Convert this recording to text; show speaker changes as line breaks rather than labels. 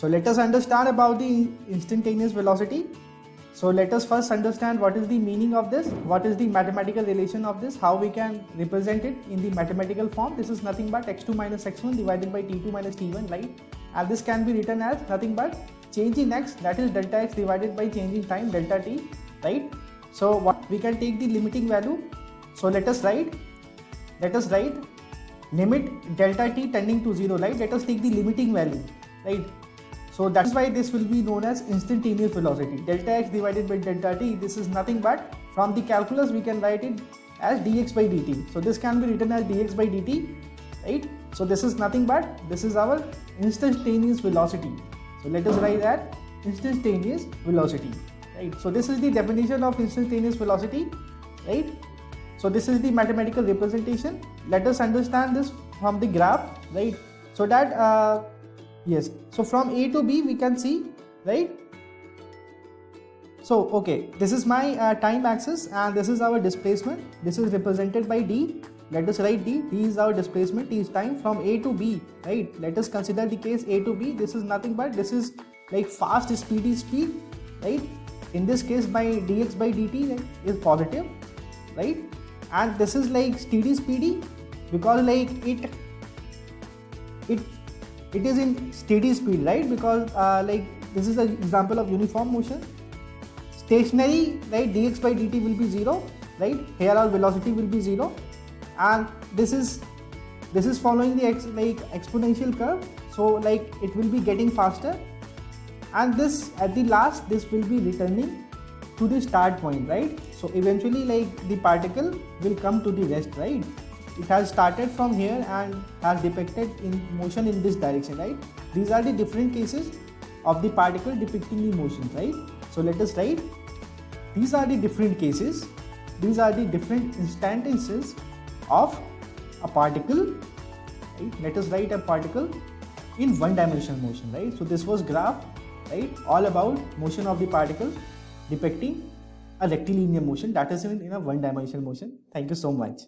So let us understand about the instantaneous velocity. So let us first understand what is the meaning of this, what is the mathematical relation of this, how we can represent it in the mathematical form. This is nothing but x2 minus x1 divided by t2 minus t1, right? And this can be written as nothing but change in x, that is delta x divided by change in time delta t, right? So what we can take the limiting value. So let us write limit delta t tending to 0, right? Let us take the limiting value, right? So that's why this will be known as instantaneous velocity. Delta x divided by delta t, this is nothing but, from the calculus we can write it as dx by dt. So this can be written as dx by dt, right? So this is nothing but, this is our instantaneous velocity. So let us write that instantaneous velocity, right? So this is the definition of instantaneous velocity, right? So this is the mathematical representation. Let us understand this from the graph, right? So that yes, so from A to B we can see, right? So okay, this is my time axis and this is our displacement. This is represented by d. Let us write d. D is our displacement, t is time from A to B, right? Let us consider the case A to B. This is nothing but, this is like fast speedy speed, right? In this case my dx by dt is positive, right? And this is like steady speedy because like it is in steady speed, right? Because like this is an example of uniform motion. Stationary, right, dx by dt will be 0, right? Here our velocity will be 0, and this is following the exponential curve, so like it will be getting faster, and this at the last this will be returning to the start point, right? So eventually like the particle will come to the rest, right? It has started from here and has depicted in motion in this direction, right? These are the different cases of the particle depicting the motion, right? So let us write, these are the different cases, these are the different instances of a particle, right? Let us write a particle in one-dimensional motion, right? So this was graph, right? All about motion of the particle depicting a rectilinear motion, that is in a one-dimensional motion. Thank you so much.